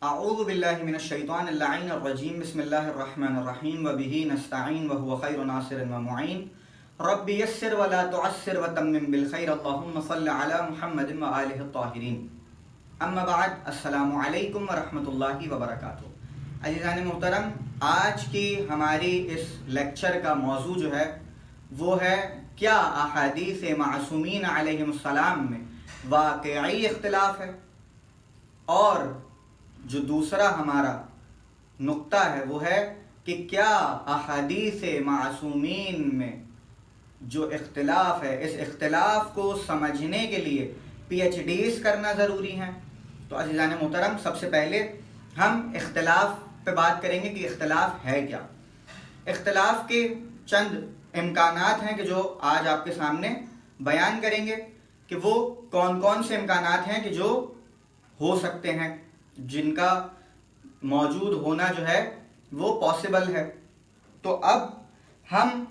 اعوذ باللہ من الشیطان اللعین الرجیم بسم اللہ الرحمن الرحیم وبہ نستعین وہو خیر ناصر ومعین رب یسر ولا تعسر وتمم بالخیر اللہم صل علی محمد وآلہ الطاہرین اما بعد السلام علیکم ورحمۃ اللہ وبرکاتہ۔ عزیزان محترم، آج کی ہماری اس لیکچر کا موضوع جو ہے وہ ہے کیا احادیث معصومین علیہم السلام میں واقعی اختلاف ہے، اور جو دوسرا ہمارا نقطہ ہے وہ ہے کہ کیا احادیث معصومین میں جو اختلاف ہے اس اختلاف کو سمجھنے کے لیے پی ایچ ڈیز کرنا ضروری ہیں۔ تو عزیزان محترم، سب سے پہلے ہم اختلاف پہ بات کریں گے کہ اختلاف ہے کیا۔ اختلاف کے چند امکانات ہیں کہ جو آج آپ کے سامنے بیان کریں گے کہ وہ کون کون سے امکانات ہیں کہ جو ہو سکتے ہیں، جن کا موجود ہونا جو ہے وہ پاسبل ہے۔ تو اب ہم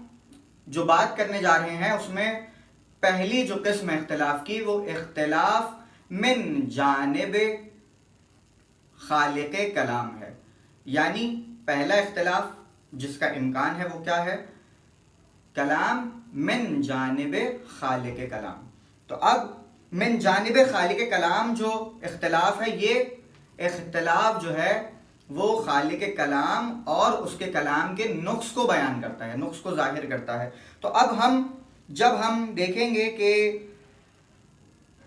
جو بات کرنے جا رہے ہیں اس میں پہلی جو قسم اختلاف کی وہ اختلاف من جانب خالق کلام ہے، یعنی پہلا اختلاف جس کا امکان ہے وہ کیا ہے؟ کلام من جانب خالق کلام۔ تو اب من جانب خالق کلام جو اختلاف ہے، یہ اختلاف جو ہے وہ خالق کلام اور اس کے کلام کے نقص کو بیان کرتا ہے، نقص کو ظاہر کرتا ہے۔ تو اب جب ہم دیکھیں گے کہ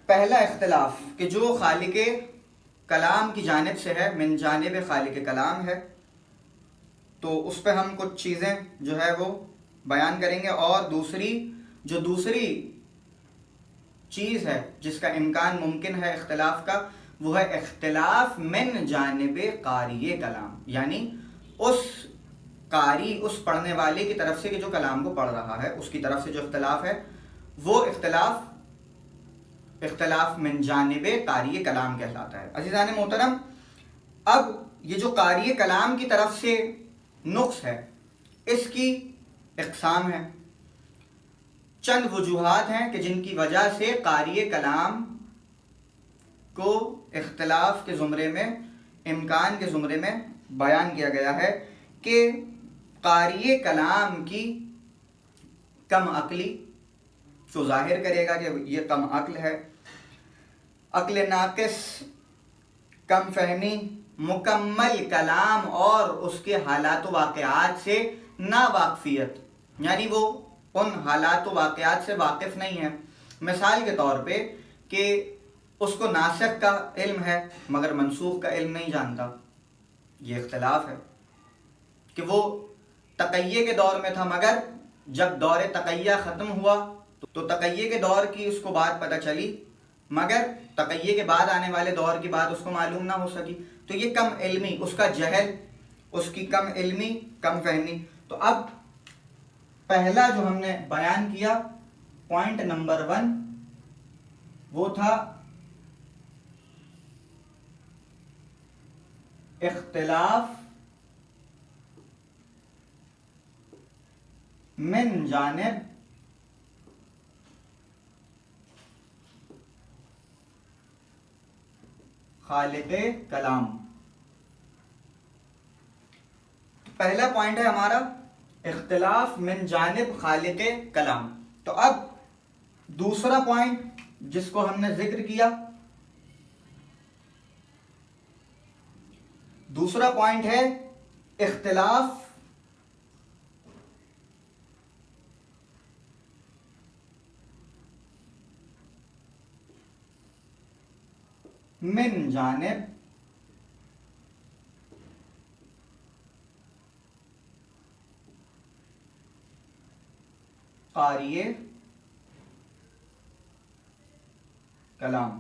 پہلا اختلاف کہ جو خالق کلام کی جانب سے ہے، من جانب خالق کلام ہے، تو اس پہ ہم کچھ چیزیں جو ہے وہ بیان کریں گے، اور دوسری چیز ہے جس کا امکان ممکن ہے اختلاف کا، وہ ہے اختلاف من جانب قاری کلام، یعنی اس قاری، اس پڑھنے والے کی طرف سے کہ جو کلام کو پڑھ رہا ہے اس کی طرف سے جو اختلاف ہے وہ اختلاف من جانب قاری کلام کہلاتا ہے۔ عزیزان محترم، اب یہ جو قاری کلام کی طرف سے نقص ہے اس کی اقسام ہے، چند وجوہات ہیں کہ جن کی وجہ سے قاری کلام کو اختلاف کے زمرے میں، امکان کے زمرے میں بیان کیا گیا ہے کہ قاری کلام کی کم عقلی کو ظاہر کرے گا کہ یہ کم عقل ہے، عقل ناقص، کم فہمی، مکمل کلام اور اس کے حالات و واقعات سے ناواقفیت، یعنی وہ ان حالات و واقعات سے واقف نہیں ہے۔ مثال کے طور پہ کہ اس کو ناسخ کا علم ہے مگر منسوخ کا علم نہیں جانتا، یہ اختلاف ہے۔ کہ وہ تقیہ کے دور میں تھا مگر جب دور تقیہ ختم ہوا تو تقیہ کے دور کی اس کو بات پتہ چلی مگر تقیہ کے بعد آنے والے دور کی بات اس کو معلوم نہ ہو سکی، تو یہ کم علمی، اس کا جہل، اس کی کم علمی، کم فہمی۔ تو اب پہلا جو ہم نے بیان کیا پوائنٹ نمبر 1 وہ تھا اختلاف من جانب خالق کلام۔ پہلا پوائنٹ ہے ہمارا اختلاف من جانب خالق کلام۔ تو اب دوسرا پوائنٹ جس کو ہم نے ذکر کیا، دوسرا پوائنٹ ہے اختلاف من جانب قاری کلام۔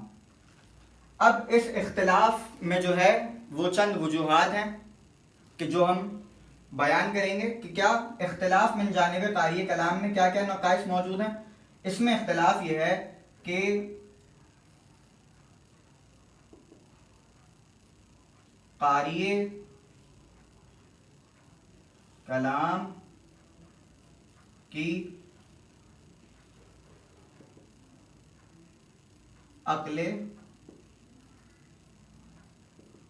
اب اس اختلاف میں جو ہے وہ چند وجوہات ہیں کہ جو ہم بیان کریں گے کہ کیا اختلاف من جانب قاری کلام میں کیا کیا نقائص موجود ہیں۔ اس میں اختلاف یہ ہے کہ قاری کلام کی عقل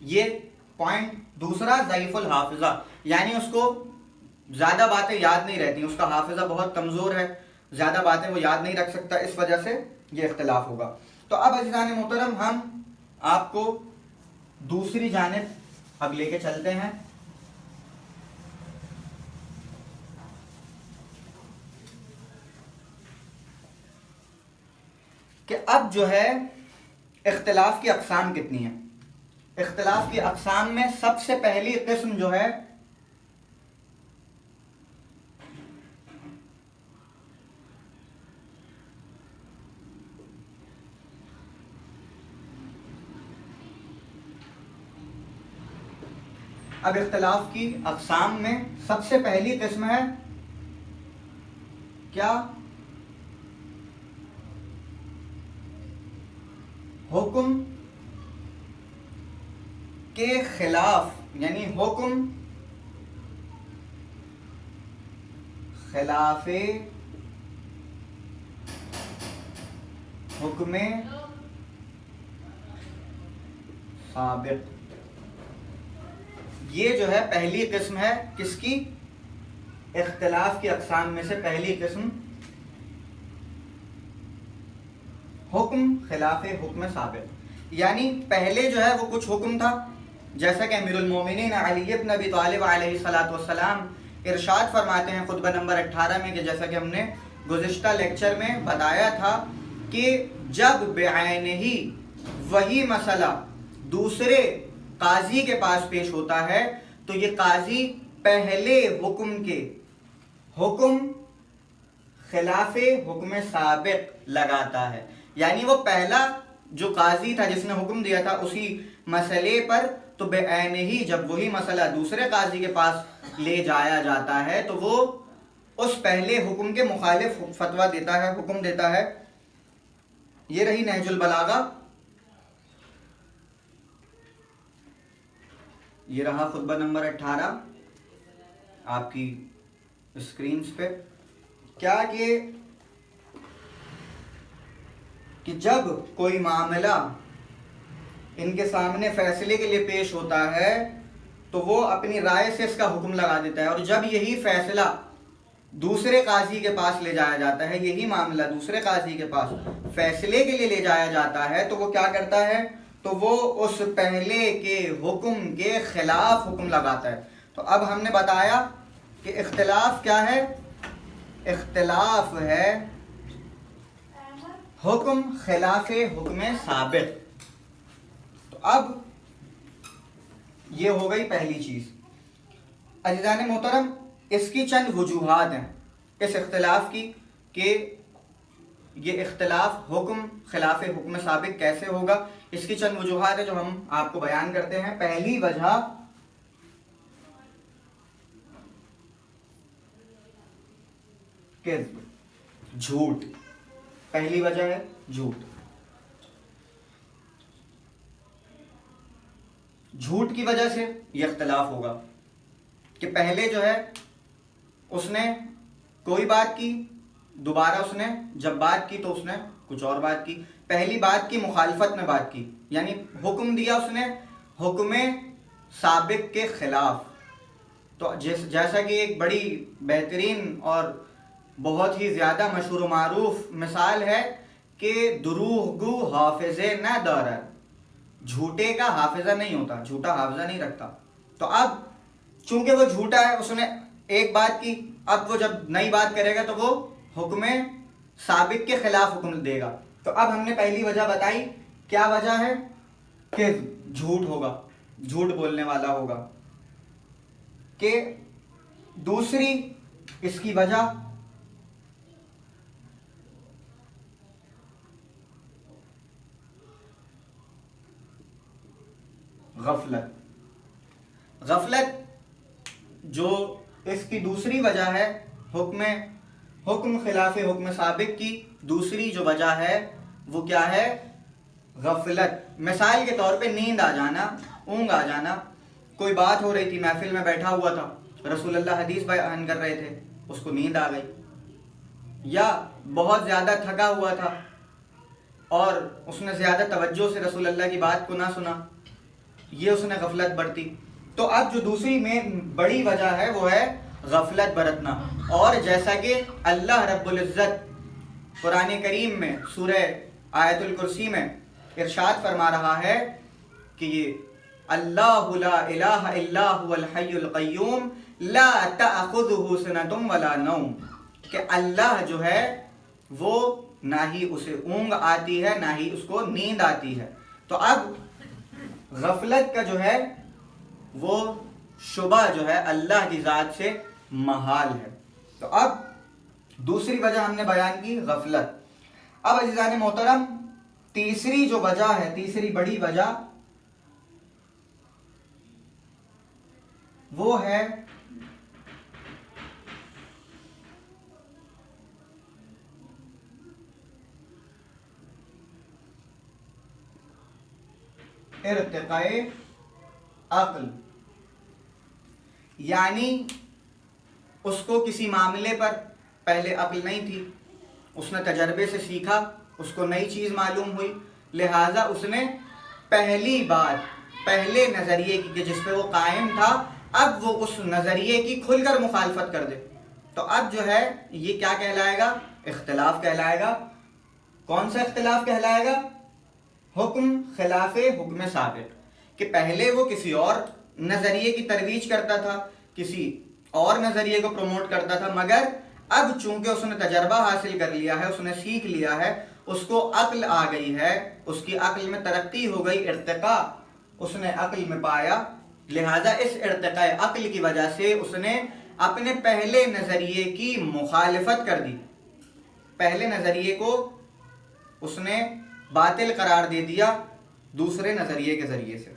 یہ پوائنٹ دوسرا، ضعیف الحافظہ، یعنی اس کو زیادہ باتیں یاد نہیں رہتی، اس کا حافظہ بہت کمزور ہے، زیادہ باتیں وہ یاد نہیں رکھ سکتا، اس وجہ سے یہ اختلاف ہوگا۔ تو اب عزیزان محترم ہم آپ کو دوسری جانب اب لے کے چلتے ہیں کہ اب جو ہے اختلاف کی اقسام کتنی ہیں۔ اختلاف کی اقسام میں سب سے پہلی قسم جو ہے اب اختلاف کی اقسام میں سب سے پہلی قسم ہے کیا؟ حکم کے خلاف، یعنی حکم خلاف حکم سابق، یہ جو ہے پہلی قسم ہے کس کی؟ اختلاف کی اقسام میں سے پہلی قسم حکم خلاف حکم سابق، یعنی پہلے جو ہے وہ کچھ حکم تھا، جیسا کہ امیر المومنین علی بن ابی طالب علیہ السلام ارشاد فرماتے ہیں خطبہ نمبر 18 میں، کہ جیسا کہ ہم نے گزشتہ لیکچر میں بتایا تھا کہ جب بعینہ وہی مسئلہ دوسرے قاضی کے پاس پیش ہوتا ہے تو یہ قاضی پہلے حکم کے حکم خلاف حکم سابق لگاتا ہے، یعنی وہ پہلا جو قاضی تھا جس نے حکم دیا تھا اسی مسئلے پر، تو بعینہ ہی جب وہی مسئلہ دوسرے قاضی کے پاس لے جایا جاتا ہے تو وہ اس پہلے حکم کے مخالف فتویٰ دیتا ہے، حکم دیتا ہے۔ یہ رہی نہج البلاغہ، یہ رہا خطبہ نمبر 18 آپ کی اسکرینز پہ، کیا کہ جب کوئی معاملہ ان کے سامنے فیصلے کے لیے پیش ہوتا ہے تو وہ اپنی رائے سے اس کا حکم لگا دیتا ہے، اور جب یہی فیصلہ دوسرے قاضی کے پاس لے جایا جاتا ہے، یہی معاملہ دوسرے قاضی کے پاس فیصلے کے لیے لے جایا جاتا ہے تو وہ کیا کرتا ہے؟ تو وہ اس پہلے کے حکم کے خلاف حکم لگاتا ہے۔ تو اب ہم نے بتایا کہ اختلاف کیا ہے؟ اختلاف ہے حکم خلاف حکم سابق۔ تو اب یہ ہو گئی پہلی چیز۔ عزیزان محترم اس کی چند وجوہات ہیں اس اختلاف کی، کہ یہ اختلاف حکم خلاف حکم سابق کیسے ہوگا، اس کی چند وجوہات ہیں جو ہم آپ کو بیان کرتے ہیں۔ پہلی وجہ کذب، جھوٹ، پہلی وجہ ہے جھوٹ۔ جھوٹ کی وجہ سے یہ اختلاف ہوگا کہ پہلے جو ہے اس نے کوئی بات کی، دوبارہ اس نے جب بات کی تو اس نے کچھ اور بات کی، پہلی بات کی مخالفت میں بات کی، یعنی حکم دیا اس نے حکم سابق کے خلاف۔ تو جیسا کہ ایک بڑی بہترین اور بہت ہی زیادہ مشہور و معروف مثال ہے کہ دروغ گو حافظے نہ دارد، جھوٹے کا حافظہ نہیں ہوتا، جھوٹا حافظہ نہیں رکھتا۔ تو اب چونکہ وہ جھوٹا ہے، اس نے ایک بات کی، اب وہ جب نئی بات کرے گا تو وہ حکم سابق کے خلاف حکم دے گا۔ تو اب ہم نے پہلی وجہ بتائی، کیا وجہ ہے؟ کہ جھوٹ ہوگا، جھوٹ بولنے والا ہوگا۔ کہ دوسری اس کی وجہ غفلت، غفلت جو اس کی دوسری وجہ ہے، حکم خلاف حکم سابق کی دوسری جو وجہ ہے وہ کیا ہے؟ غفلت۔ مثال کے طور پہ نیند آ جانا، اونگ آ جانا، کوئی بات ہو رہی تھی، محفل میں بیٹھا ہوا تھا، رسول اللہ حدیث بیان کر رہے تھے، اس کو نیند آ گئی، یا بہت زیادہ تھکا ہوا تھا اور اس نے زیادہ توجہ سے رسول اللہ کی بات کو نہ سنا، یہ اس نے غفلت برتی. تو اب جو دوسری میں بڑی وجہ ہے وہ ہے غفلت برتنا. اور جیسا کہ اللہ رب العزت قرآن کریم میں سورہ آیت الکرسی میں ارشاد فرما رہا ہے کہ اللہ لا الہ الا هو الحی القیوم لا تأخذہ سنۃ ولا نوم، کہ اللہ جو ہے وہ نہ ہی اسے اونگ آتی ہے نہ ہی اس کو نیند آتی ہے. تو اب غفلت کا جو ہے وہ شبہ جو ہے اللہ کی ذات سے محال ہے. تو اب دوسری وجہ ہم نے بیان کی غفلت. اب عزیزان محترم تیسری جو وجہ ہے، تیسری بڑی وجہ وہ ہے ارتقاء عقل. یعنی اس کو کسی معاملے پر پہلے عقل نہیں تھی، اس نے تجربے سے سیکھا، اس کو نئی چیز معلوم ہوئی، لہٰذا اس نے پہلی بات پہلے نظریے کی کہ جس پہ وہ قائم تھا اب وہ اس نظریے کی کھل کر مخالفت کر دے. تو اب جو ہے یہ کیا کہلائے گا؟ اختلاف کہلائے گا. کون سا اختلاف کہلائے گا؟ حکم خلاف حکم ثابت. کہ پہلے وہ کسی اور نظریے کی ترویج کرتا تھا، کسی اور نظریے کو پروموٹ کرتا تھا، مگر اب چونکہ اس نے تجربہ حاصل کر لیا ہے، اس نے سیکھ لیا ہے، اس کو عقل آ گئی ہے، اس کی عقل میں ترقی ہو گئی، ارتقاء اس نے عقل میں پایا، لہذا اس ارتقاء عقل کی وجہ سے اس نے اپنے پہلے نظریے کی مخالفت کر دی. پہلے نظریے کو اس نے باطل قرار دے دیا دوسرے نظریے کے ذریعے سے.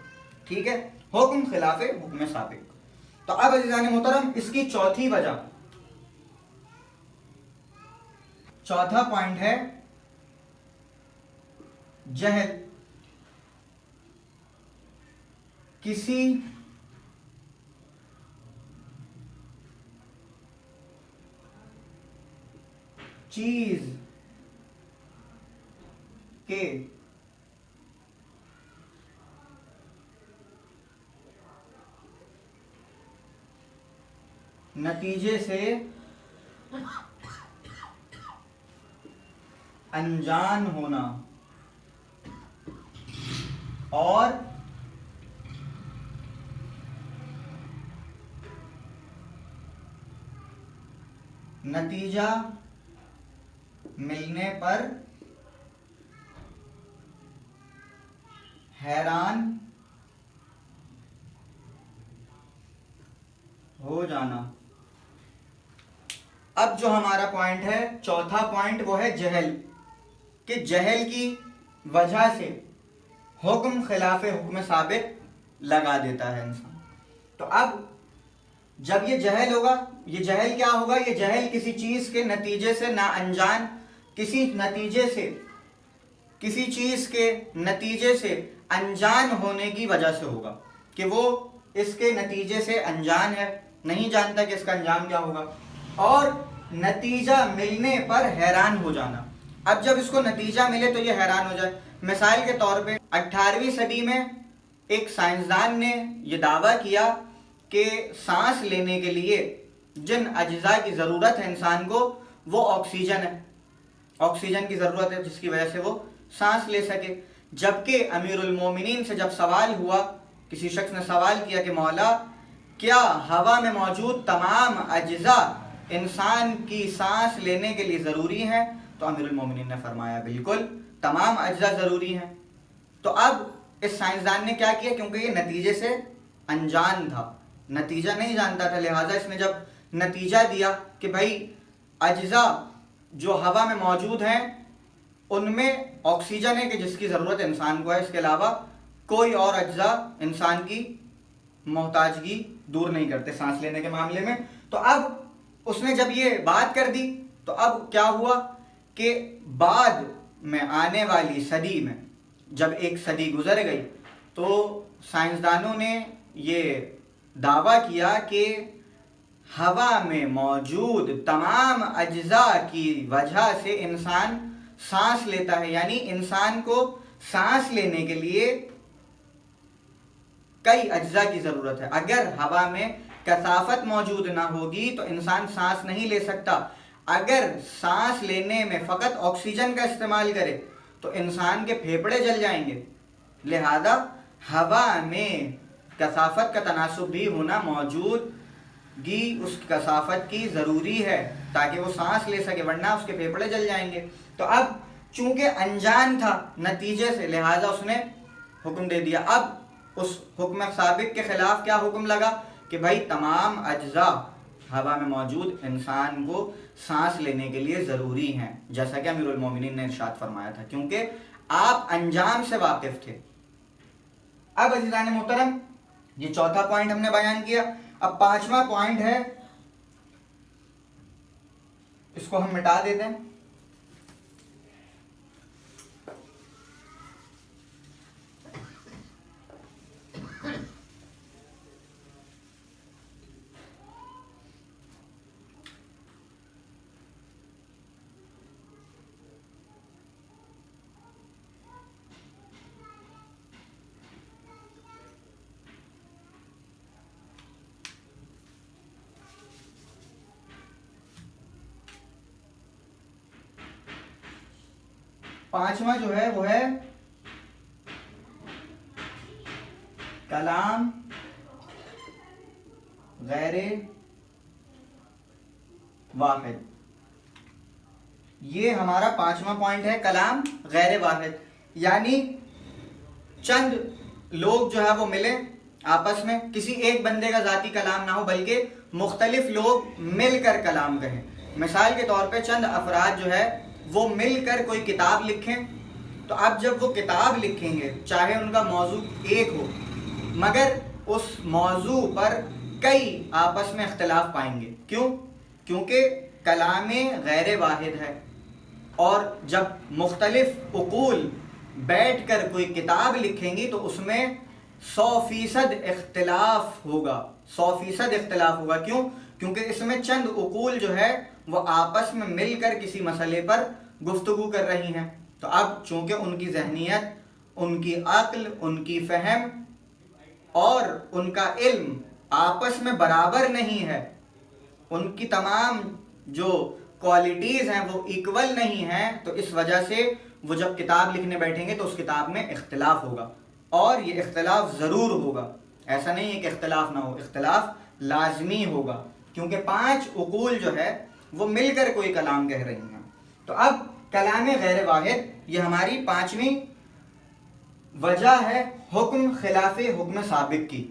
ٹھیک ہے، حکم خلاف حکم سابق. تو اب عزیزان محترم اس کی چوتھی وجہ، چوتھا پوائنٹ ہے جہل. کسی چیز کے نتیجے سے انجان ہونا اور نتیجہ ملنے پر حیران ہو جانا. اب جو ہمارا پوائنٹ ہے چوتھا پوائنٹ وہ ہے جہل. کہ جہل کی وجہ سے حکم خلاف حکم ثابت لگا دیتا ہے انسان. تو اب جب یہ جہل ہوگا، یہ جہل کیا ہوگا؟ یہ جہل کسی چیز کے نتیجے سے نا انجان، کسی چیز کے نتیجے سے انجان ہونے کی وجہ سے ہوگا. کہ وہ اس کے نتیجے سے انجان ہے، نہیں جانتا کہ اس کا انجام کیا ہوگا. اور نتیجہ ملنے پر حیران ہو جانا. اب جب اس کو نتیجہ ملے تو یہ حیران ہو جائے. مثال کے طور پہ 18ویں صدی میں ایک سائنسدان نے یہ دعویٰ کیا کہ سانس لینے کے لیے جن اجزاء کی ضرورت ہے انسان کو وہ آکسیجن ہے، آکسیجن کی ضرورت ہے جس کی وجہ سے وہ سانس لے سکے. جبکہ امیر المومنین سے جب سوال ہوا، کسی شخص نے سوال کیا کہ مولا کیا ہوا میں موجود تمام اجزاء انسان کی سانس لینے کے لیے ضروری ہیں؟ تو امیر المومنین نے فرمایا بالکل تمام اجزاء ضروری ہیں. تو اب اس سائنسدان نے کیا کیا؟ کیونکہ یہ نتیجے سے انجان تھا، نتیجہ نہیں جانتا تھا، لہٰذا اس نے جب نتیجہ دیا کہ بھائی اجزاء جو ہوا میں موجود ہیں ان میں آکسیجن ہے کہ جس کی ضرورت انسان کو ہے، اس کے علاوہ کوئی اور اجزاء انسان کی محتاجگی دور نہیں کرتے سانس لینے کے معاملے میں. تو اب اس نے جب یہ بات کر دی تو اب کیا ہوا کہ بعد میں آنے والی صدی میں جب ایک صدی گزر گئی تو سائنسدانوں نے یہ دعویٰ کیا کہ ہوا میں موجود تمام اجزاء کی وجہ سے انسان سانس لیتا ہے. یعنی انسان کو سانس لینے کے لیے کئی اجزاء کی ضرورت ہے. اگر ہوا میں کثافت موجود نہ ہوگی تو انسان سانس نہیں لے سکتا. اگر سانس لینے میں فقط آکسیجن کا استعمال کرے تو انسان کے پھیپھڑے جل جائیں گے. لہذا ہوا میں کثافت کا تناسب بھی ہونا موجودگی اس کثافت کی ضروری ہے تاکہ وہ سانس لے سکے، ورنہ اس کے پھیپھڑے جل جائیں گے. تو اب چونکہ انجان تھا نتیجے سے، لہذا اس نے حکم دے دیا. اب اس حکم سابق کے خلاف کیا حکم لگا کہ بھائی تمام اجزاء ہوا میں موجود انسان کو سانس لینے کے لیے ضروری ہیں، جیسا کہ امیر المومنین نے ارشاد فرمایا تھا، کیونکہ آپ انجام سے واقف تھے. اب عزیزان محترم یہ چوتھا پوائنٹ ہم نے بیان کیا. اب پانچواں پوائنٹ ہے، اس کو ہم مٹا دیتے ہیں. پانچواں جو ہے وہ ہے کلام غیر واحد. یہ ہمارا پانچواں پوائنٹ ہے، کلام غیر واحد. یعنی چند لوگ جو ہے وہ ملے آپس میں، کسی ایک بندے کا ذاتی کلام نہ ہو بلکہ مختلف لوگ مل کر کلام کہیں. مثال کے طور پہ چند افراد جو ہے وہ مل کر کوئی کتاب لکھیں. تو اب جب وہ کتاب لکھیں گے، چاہے ان کا موضوع ایک ہو مگر اس موضوع پر کئی آپس میں اختلاف پائیں گے. کیوں؟ کیونکہ کلام غیر واحد ہے. اور جب مختلف عقول بیٹھ کر کوئی کتاب لکھیں گی تو اس میں 100% اختلاف ہوگا. 100% اختلاف ہوگا. کیوں؟ کیونکہ اس میں چند عقول جو ہے وہ آپس میں مل کر کسی مسئلے پر گفتگو کر رہی ہیں. تو اب چونکہ ان کی ذہنیت، ان کی عقل، ان کی فہم اور ان کا علم آپس میں برابر نہیں ہے، ان کی تمام جو کوالٹیز ہیں وہ ایکول نہیں ہیں، تو اس وجہ سے وہ جب کتاب لکھنے بیٹھیں گے تو اس کتاب میں اختلاف ہوگا. اور یہ اختلاف ضرور ہوگا، ایسا نہیں ہے کہ اختلاف نہ ہو، اختلاف لازمی ہوگا، کیونکہ 5 عقول جو ہے وہ مل کر کوئی کلام کہہ رہی ہیں. تو اب کلام غیر واحد یہ ہماری 5ویں وجہ ہے حکم خلاف حکم سابق کی.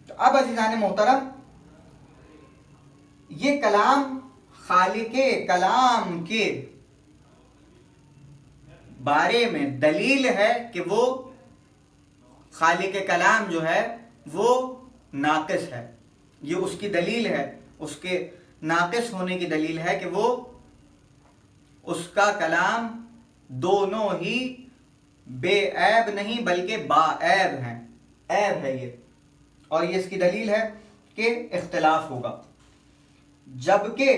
تو اب عزیزان محترم یہ کلام خالق کلام کے بارے میں دلیل ہے کہ وہ خالق کلام جو ہے وہ ناقص ہے. یہ اس کی دلیل ہے، اس کے ناقص ہونے کی دلیل ہے کہ وہ اس کا کلام دونوں ہی بے عیب نہیں بلکہ با عیب ہیں. عیب ہے یہ، اور یہ اس کی دلیل ہے کہ اختلاف ہوگا. جبکہ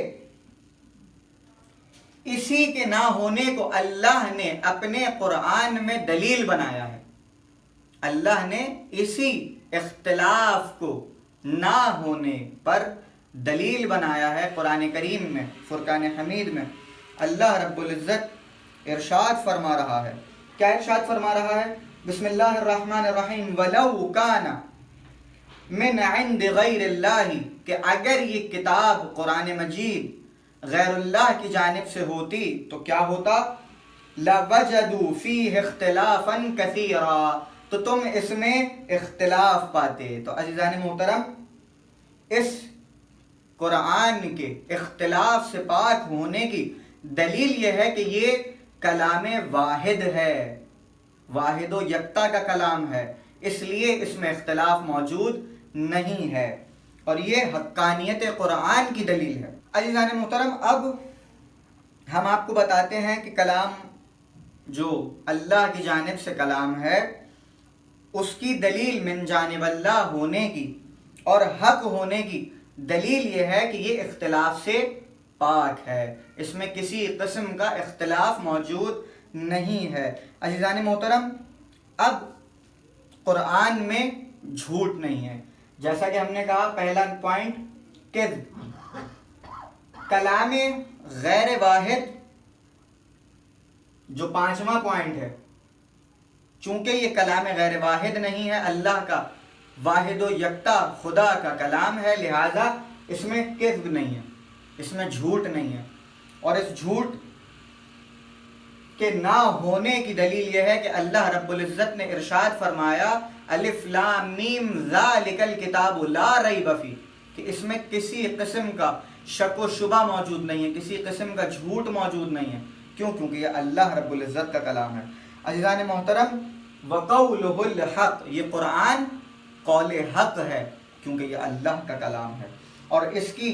اسی کے نہ ہونے کو اللہ نے اپنے قرآن میں دلیل بنایا ہے. اللہ نے اسی اختلاف کو نہ ہونے پر دلیل بنایا ہے قرآن کریم میں. فرقان حمید میں اللہ رب العزت ارشاد فرما رہا ہے. کیا ارشاد فرما رہا ہے؟ بسم اللہ الرحمن الرحیم وَلَوْ كَانَ مِنْ عِنْدِ غَيْرِ اللَّهِ، کہ اگر یہ کتاب قرآن مجید غیر اللہ کی جانب سے ہوتی تو کیا ہوتا؟ لَوَجَدُوا فِيهِ اخْتِلَافًا كَثِيرًا، تو تم اس میں اختلاف پاتے. تو عزیزان محترم اس قرآن کے اختلاف سے پاک ہونے کی دلیل یہ ہے کہ یہ کلام واحد ہے، واحد و یکتا کا کلام ہے، اس لیے اس میں اختلاف موجود نہیں ہے، اور یہ حقانیت قرآن کی دلیل ہے. عزیزان محترم اب ہم آپ کو بتاتے ہیں کہ کلام جو اللہ کی جانب سے کلام ہے اس کی دلیل من جانب اللہ ہونے کی اور حق ہونے کی دلیل یہ ہے کہ یہ اختلاف سے پاک ہے، اس میں کسی قسم کا اختلاف موجود نہیں ہے. عزیزان محترم اب قرآن میں جھوٹ نہیں ہے. جیسا کہ ہم نے کہا پہلا پوائنٹ کذب. کلام غیر واحد جو پانچواں پوائنٹ ہے، چونکہ یہ کلام غیر واحد نہیں ہے، اللہ کا واحد و یکتا خدا کا کلام ہے، لہذا اس میں کذب نہیں ہے، اس میں جھوٹ نہیں ہے. اور اس جھوٹ کے نہ ہونے کی دلیل یہ ہے کہ اللہ رب العزت نے ارشاد فرمایا الف لام میم ذالک الکتاب لا ریب فیہ، کہ اس میں کسی قسم کا شک و شبہ موجود نہیں ہے، کسی قسم کا جھوٹ موجود نہیں ہے. کیوں؟ کیونکہ یہ اللہ رب العزت کا کلام ہے. عزیزان محترم، وقولہ الحق، یہ قرآن قول حق ہے کیونکہ یہ اللہ کا کلام ہے. اور اس کی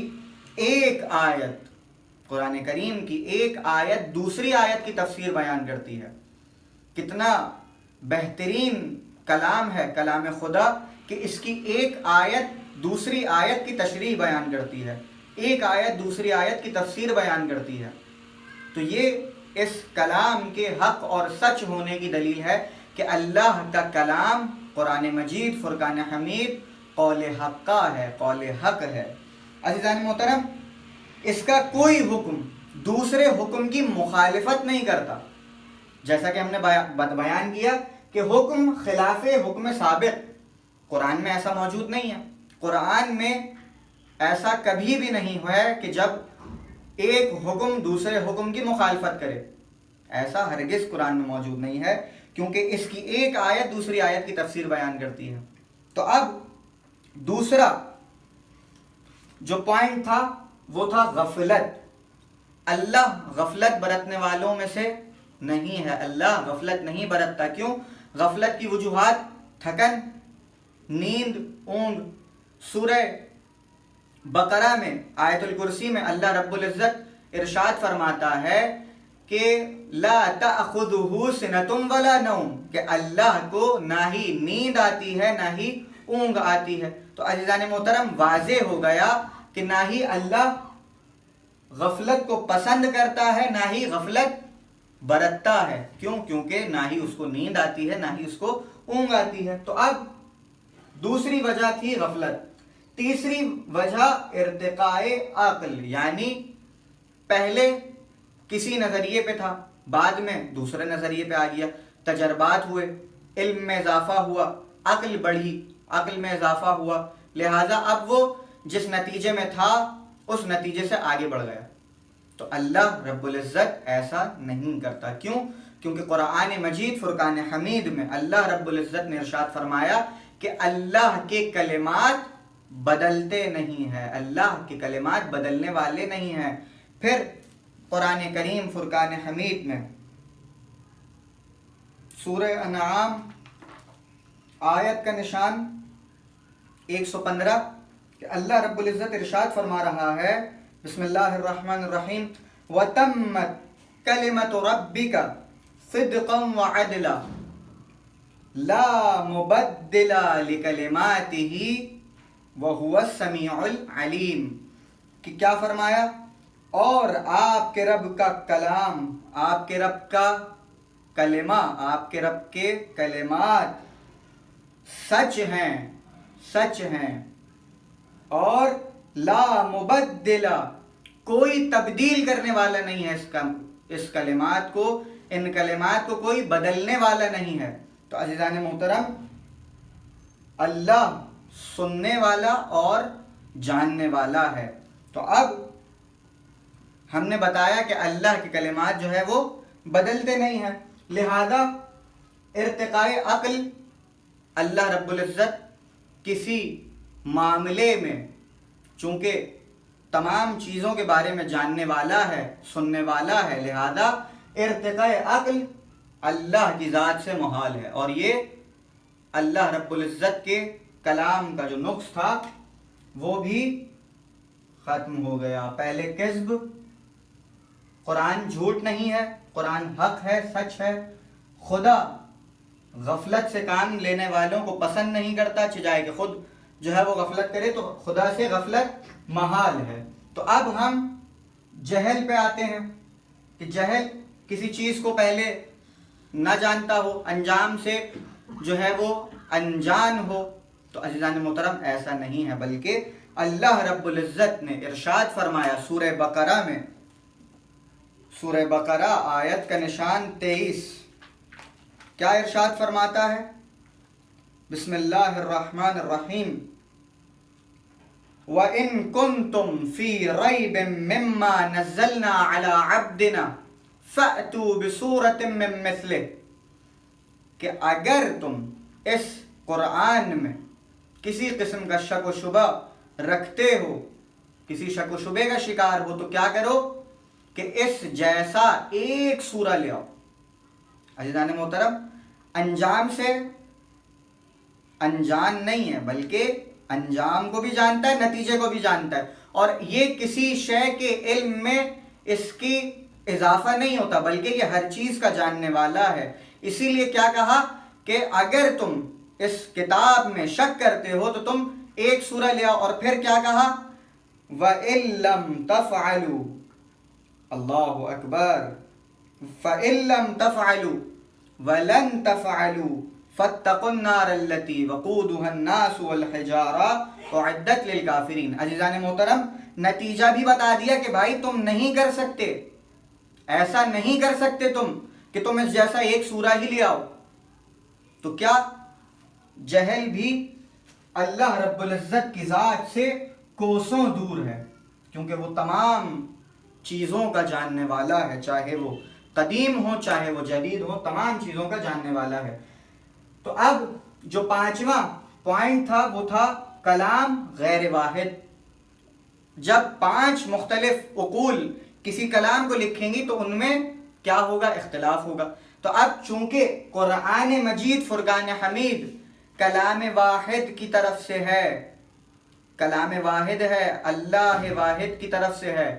ایک آیت، قرآن کریم کی ایک آیت دوسری آیت کی تفسیر بیان کرتی ہے. کتنا بہترین کلام ہے کلام خدا کہ اس کی ایک آیت دوسری آیت کی تشریح بیان کرتی ہے، ایک آیت دوسری آیت کی تفسیر بیان کرتی ہے. تو یہ اس کلام کے حق اور سچ ہونے کی دلیل ہے کہ اللہ کا کلام قرآن مجید فرقان حمید قول حق کا ہے، قول حق ہے. عزیزان محترم، اس کا کوئی حکم دوسرے حکم کی مخالفت نہیں کرتا. جیسا کہ ہم نے بیان کیا کہ حکم خلاف حکم سابق قرآن میں ایسا موجود نہیں ہے. قرآن میں ایسا کبھی بھی نہیں ہوا ہے کہ جب ایک حکم دوسرے حکم کی مخالفت کرے، ایسا ہرگز قرآن میں موجود نہیں ہے، کیونکہ اس کی ایک آیت دوسری آیت کی تفسیر بیان کرتی ہے. تو اب دوسرا جو پوائنٹ تھا وہ تھا غفلت. اللہ غفلت برتنے والوں میں سے نہیں ہے، اللہ غفلت نہیں برتتا. کیوں؟ غفلت کی وجوہات تھکن، نیند، اونگ. سورہ بقرہ میں آیت الکرسی میں اللہ رب العزت ارشاد فرماتا ہے کہ لا تأخذہ سنۃ ولا نوم، کہ اللہ کو نہ ہی نیند آتی ہے نہ ہی اونگ آتی ہے. تو عزیزان محترم، واضح ہو گیا کہ نہ ہی اللہ غفلت کو پسند کرتا ہے نہ ہی غفلت برتتا ہے. کیوں؟ کیونکہ نہ ہی اس کو نیند آتی ہے نہ ہی اس کو اونگ آتی ہے. تو اب دوسری وجہ تھی غفلت. تیسری وجہ ارتقاء عقل، یعنی پہلے کسی نظریے پہ تھا، بعد میں دوسرے نظریے پہ آ گیا، تجربات ہوئے، علم میں اضافہ ہوا، عقل بڑھی، عقل میں اضافہ ہوا، لہٰذا اب وہ جس نتیجے میں تھا اس نتیجے سے آگے بڑھ گیا. تو اللہ رب العزت ایسا نہیں کرتا. کیوں؟ کیونکہ قرآن مجید فرقان حمید میں اللہ رب العزت نے ارشاد فرمایا کہ اللہ کے کلمات بدلتے نہیں ہیں، اللہ کے کلمات بدلنے والے نہیں ہیں. پھر قرآن کریم فرقان حمید میں سورہ انعام آیت کا نشان 115 کہ اللہ رب العزت ارشاد فرما رہا ہے، بسم اللہ الرحمن الرحیم، وَتَمَّتْ كَلِمَةُ رَبِّكَ صِدْقًا وَعَدْلًا لَا مُبَدِّلَ لِكَلِمَاتِهِ وَهُوَ السَّمِيعُ الْعَلِيمُ. کہ کیا فرمایا؟ اور آپ کے رب کا کلام، آپ کے رب کا کلمہ، آپ کے رب کے کلمات سچ ہیں، سچ ہیں، اور لا مبدل، کوئی تبدیل کرنے والا نہیں ہے اس کلمات کو، ان کلمات کو کوئی بدلنے والا نہیں ہے. تو عزیزان محترم، اللہ سننے والا اور جاننے والا ہے. تو اب ہم نے بتایا کہ اللہ کے کلمات جو ہے وہ بدلتے نہیں ہیں، لہذا ارتقاء عقل اللہ رب العزت کسی معاملے میں چونکہ تمام چیزوں کے بارے میں جاننے والا ہے، سننے والا ہے، لہذا ارتقاء عقل اللہ کی ذات سے محال ہے. اور یہ اللہ رب العزت کے کلام کا جو نقص تھا وہ بھی ختم ہو گیا. پہلے کذب، قرآن جھوٹ نہیں ہے، قرآن حق ہے، سچ ہے. خدا غفلت سے کام لینے والوں کو پسند نہیں کرتا، چاہے کہ خود جو ہے وہ غفلت کرے تو خدا سے غفلت محال ہے. تو اب ہم جہل پہ آتے ہیں کہ جہل کسی چیز کو پہلے نہ جانتا ہو، انجام سے جو ہے وہ انجان ہو، تو عزیزان محترم ایسا نہیں ہے، بلکہ اللہ رب العزت نے ارشاد فرمایا سورہ بقرہ میں، سورہ بقرہ آیت کا نشان 23، کیا ارشاد فرماتا ہے؟ بسم اللہ الرحمن الرحیم وَإِن كُنتُمْ فِي رَيْبٍ مِّمَّا نَزَّلْنَا عَلَىٰ عَبْدِنَا فَأْتُوا بِسُورَةٍ مِّن مِّثْلِهِ، کہ اگر تم اس قرآن میں کسی قسم کا شک و شبہ رکھتے ہو، کسی شک و شبے کا شکار ہو، تو کیا کرو کہ اس جیسا ایک سورہ لے آؤ۔ عزیزان محترم، انجام سے انجان نہیں ہے، بلکہ انجام کو بھی جانتا ہے، نتیجے کو بھی جانتا ہے، اور یہ کسی شے کے علم میں اس کی اضافہ نہیں ہوتا، بلکہ یہ ہر چیز کا جاننے والا ہے۔ اسی لیے کیا کہا کہ اگر تم اس کتاب میں شک کرتے ہو تو تم ایک سورہ لے آؤ، اور پھر کیا کہا؟ وَإِن لَّمْ تَفْعَلُوا، اللہ اکبر، فَإِن لَّمْ تَفْعَلُوا وَلَن تَفْعَلُوا فَاتَّقُوا النَّارَ الَّتِي وَقُودُهَا النَّاسُ وَالْحِجَارَةُ أُعِدَّتْ لِلْكَافِرِينَ۔ عزیزان محترم، نتیجہ بھی بتا دیا کہ بھائی تم نہیں کر سکتے، ایسا نہیں کر سکتے تم کہ تم اس جیسا ایک سورہ ہی لے آؤ۔ تو کیا جہل بھی اللہ رب العزت کی ذات سے کوسوں دور ہے، کیونکہ وہ تمام چیزوں کا جاننے والا ہے، چاہے وہ قدیم ہو چاہے وہ جدید ہو، تمام چیزوں کا جاننے والا ہے۔ تو اب جو 5واں پوائنٹ تھا وہ تھا کلام غیر واحد۔ جب 5 مختلف عقول کسی کلام کو لکھیں گی تو ان میں کیا ہوگا؟ اختلاف ہوگا۔ تو اب چونکہ قرآن مجید فرقان حمید کلام واحد کی طرف سے ہے، کلام واحد ہے، اللہ واحد کی طرف سے ہے،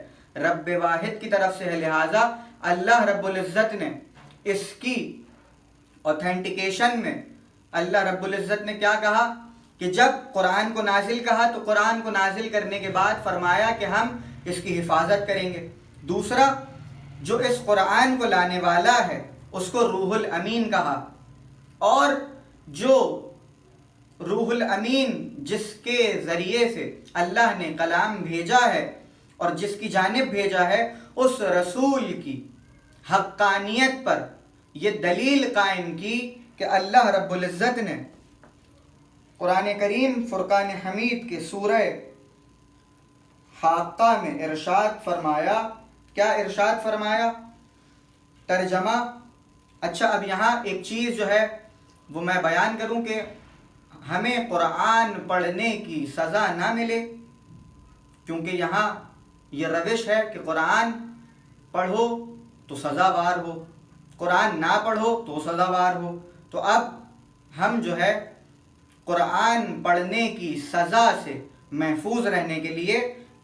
رب واحد کی طرف سے ہے، لہٰذا اللہ رب العزت نے اس کی اوتھینٹیکیشن میں اللہ رب العزت نے کیا کہا کہ جب قرآن کو نازل کہا تو قرآن کو نازل کرنے کے بعد فرمایا کہ ہم اس کی حفاظت کریں گے۔ دوسرا، جو اس قرآن کو لانے والا ہے اس کو روح الامین کہا، اور جو روح الامین جس کے ذریعے سے اللہ نے کلام بھیجا ہے اور جس کی جانب بھیجا ہے، اس رسول کی حقانیت پر یہ دلیل قائم کی کہ اللہ رب العزت نے قرآن کریم فرقان حمید کے سورہ حاقہ میں ارشاد فرمایا۔ کیا ارشاد فرمایا؟ ترجمہ۔ اچھا، اب یہاں ایک چیز جو ہے وہ میں بیان کروں کہ ہمیں قرآن پڑھنے کی سزا نہ ملے، کیونکہ یہاں یہ روش ہے کہ قرآن پڑھو تو سزاوار ہو، قرآن نہ پڑھو تو سزاوار ہو۔ تو اب ہم جو ہے قرآن پڑھنے کی سزا سے محفوظ رہنے کے لیے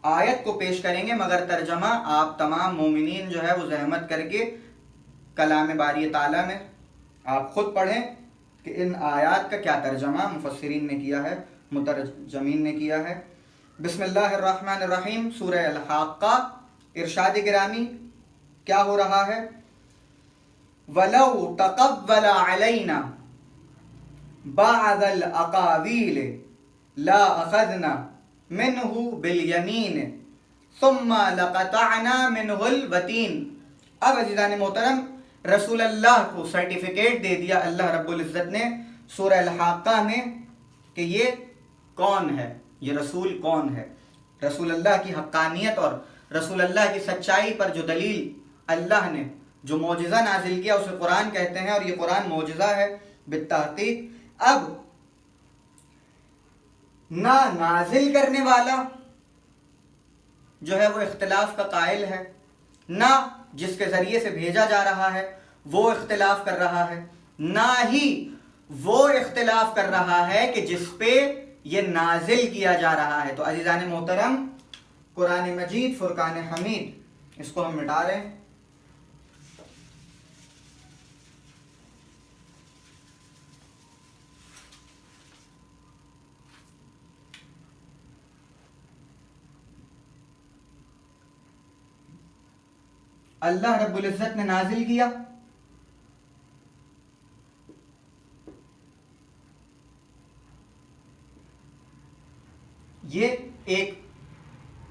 آیت کو پیش کریں گے، مگر ترجمہ آپ تمام مومنین جو ہے وہ زحمت کر کے کلام باری تعالیٰ میں آپ خود پڑھیں کہ ان آیات کا کیا ترجمہ مفسرین نے کیا ہے، مترجمین نے کیا ہے۔ بسم اللہ الرحمن الرحیم، سورہ الحاقہ، ارشاد گرامی کیا ہو رہا ہے؟ وَلَوْ تَقَوَّلَ عَلَيْنَا بَعْضَ الْأَقَاوِيلِ لَأَخَذْنَا مِنْهُ بِالْيَمِينِ ثُمَّ لَقَطَعْنَا مِنْهُ الْوَتِينَ۔ اب عزیزان محترم، رسول اللہ کو سرٹیفکیٹ دے دیا اللہ رب العزت نے سورہ الحاقہ میں کہ یہ کون ہے، یہ رسول کون ہے۔ رسول اللہ کی حقانیت اور رسول اللہ کی سچائی پر جو دلیل اللہ نے جو معجزہ نازل کیا اسے قرآن کہتے ہیں، اور یہ قرآن معجزہ ہے بالتحقیق۔ اب نہ نازل کرنے والا جو ہے وہ اختلاف کا قائل ہے، نہ جس کے ذریعے سے بھیجا جا رہا ہے وہ اختلاف کر رہا ہے، نہ ہی وہ اختلاف کر رہا ہے کہ جس پہ یہ نازل کیا جا رہا ہے۔ تو عزیزان محترم، قرآن مجید فرقان حمید، اس کو ہم مٹا رہے ہیں۔ اللہ رب العزت نے نازل کیا، یہ ایک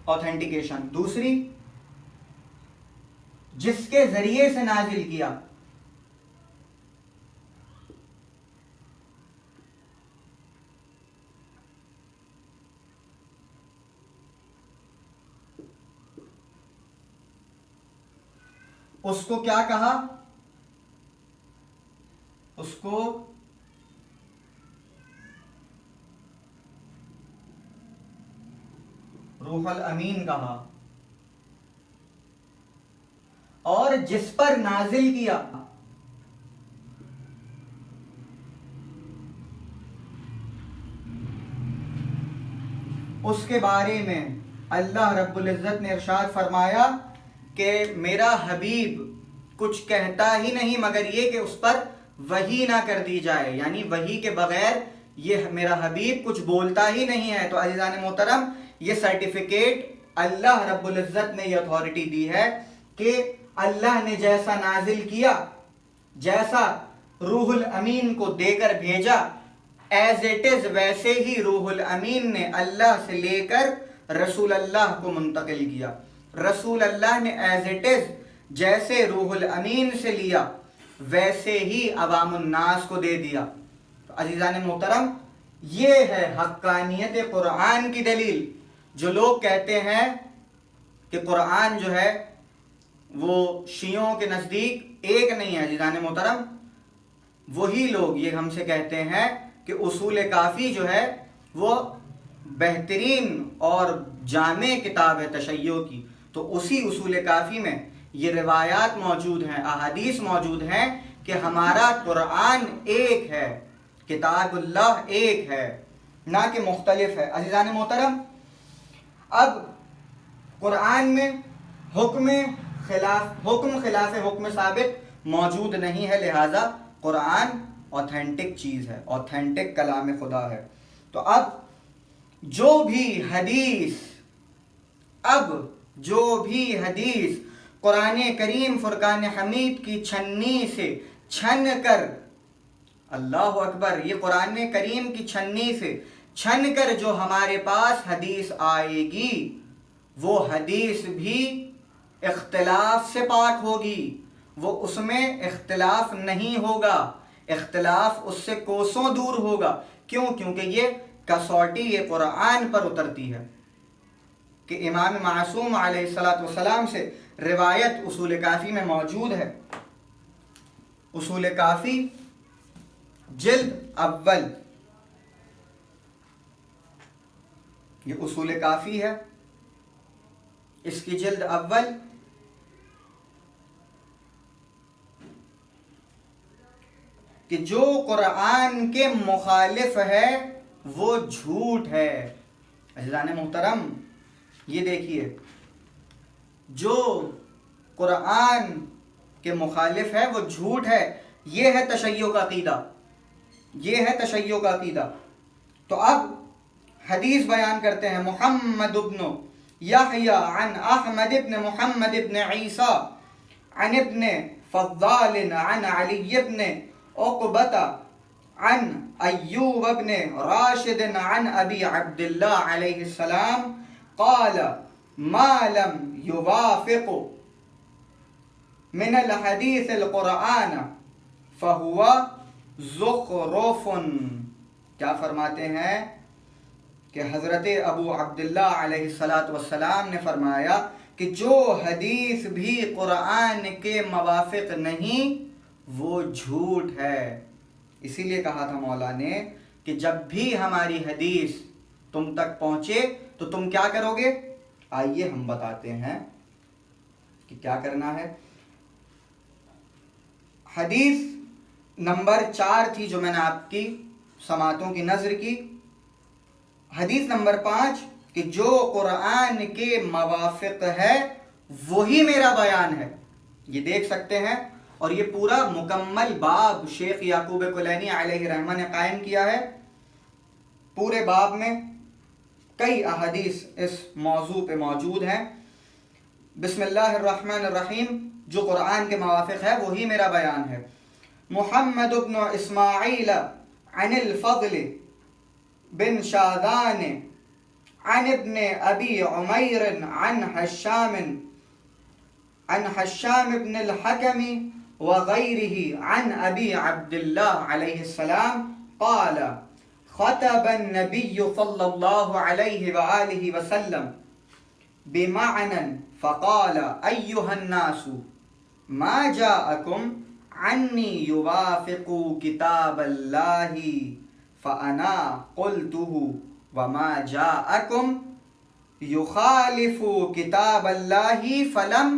اوتھینٹیکیشن. دوسری، جس کے ذریعے سے نازل کیا. اس کو کیا کہا؟ اس کو روح الامین کہا. اور جس پر نازل کیا اس کے بارے میں اللہ رب العزت نے ارشاد فرمایا کہ میرا حبیب کچھ کہتا ہی نہیں مگر یہ کہ اس پر وحی نہ کر دی جائے، یعنی وحی کے بغیر یہ میرا حبیب کچھ بولتا ہی نہیں ہے. تو عزیزان محترم، یہ سرٹیفکیٹ اللہ رب العزت نے یہ اتھارٹی دی ہے کہ اللہ نے جیسا نازل کیا، جیسا روح الامین کو دے کر بھیجا، ایز اٹ از ویسے ہی روح الامین نے اللہ سے لے کر رسول اللہ کو منتقل کیا. رسول اللہ نے ایز اٹ از جیسے روح الامین سے لیا ویسے ہی عوام الناس کو دے دیا. تو عزیزان محترم، یہ ہے حقانیت قرآن کی دلیل. جو لوگ کہتے ہیں کہ قرآن جو ہے وہ شیعوں کے نزدیک ایک نہیں ہے، عزیزان محترم، وہی لوگ یہ ہم سے کہتے ہیں کہ اصول کافی جو ہے وہ بہترین اور جامع کتاب ہے تشیع کی. تو اسی اصول کافی میں یہ روایات موجود ہیں، احادیث موجود ہیں کہ ہمارا قرآن ایک ہے، کتاب اللہ ایک ہے، نہ کہ مختلف ہے. عزیزان محترم، اب قرآن میں حکم خلاف حکم ثابت موجود نہیں ہے، لہذا قرآن اوتھینٹک چیز ہے، اوتھینٹک کلام خدا ہے. تو اب جو بھی حدیث قرآن کریم فرقان حمید کی چھنی سے چھن کر، اللہ اکبر، یہ قرآن کریم کی چھنی سے چھن کر جو ہمارے پاس حدیث آئے گی وہ حدیث بھی اختلاف سے پاک ہوگی، وہ اس میں اختلاف نہیں ہوگا، اختلاف اس سے کوسوں دور ہوگا. کیوں؟ کیونکہ یہ کسوٹی یہ قرآن پر اترتی ہے کہ امام معصوم علیہ السلام سے روایت اصول کافی میں موجود ہے. اصول کافی جلد اول، یہ اصول کافی ہے، اس کی جلد اول کہ جو قرآن کے مخالف ہے وہ جھوٹ ہے. عزیزان محترم، یہ دیکھیے، جو قرآن کے مخالف ہے وہ جھوٹ ہے. یہ ہے تشیع کا عقیدہ، یہ ہے تشیع کا عقیدہ. تو اب حدیث بیان کرتے ہیں. محمد ابن یحییٰ عن احمد ابن محمد ابن عیسیٰ عن ابن فضال عن علی ابن عقبۃ عن ایوب ابن راشد عن ابی عبداللہ علیہ السلام قال ما لم يوافق من الحدیث القرآن فهو زخرف. کیا فرماتے ہیں کہ حضرت ابو عبداللہ علیہ السلام نے فرمایا کہ جو حدیث بھی قرآن کے موافق نہیں وہ جھوٹ ہے. اسی لیے کہا تھا مولا نے کہ جب بھی ہماری حدیث تم تک پہنچے تو تم کیا کرو گے؟ آئیے ہم بتاتے ہیں کہ کیا کرنا ہے. حدیث نمبر 4 تھی جو میں نے آپ کی سماعتوں کی نظر کی. حدیث نمبر 5 کہ جو قرآن کے موافق ہے وہی میرا بیان ہے. یہ دیکھ سکتے ہیں، اور یہ پورا مکمل باب شیخ یعقوب کلینی علیہ رحمہ نے قائم کیا ہے. پورے باب میں کئی احادیث اس موضوع پہ موجود ہیں. بسم اللہ الرحمن الرحیم، جو قرآن کے موافق ہے وہی میرا بیان ہے. محمد ابن اسماعیل عن الفضل بن شاذان عن ابن ابی عمیر عن حشام بن الحكم وغيره عن ابی عبد الله علیہ السلام قال خطب النبي صلى الله عليه وآله وسلم بمعنى فقال أيها الناس ما جاءكم عني يوافق كتاب الله فأنا قلته وما جاءكم يخالف كتاب الله فلم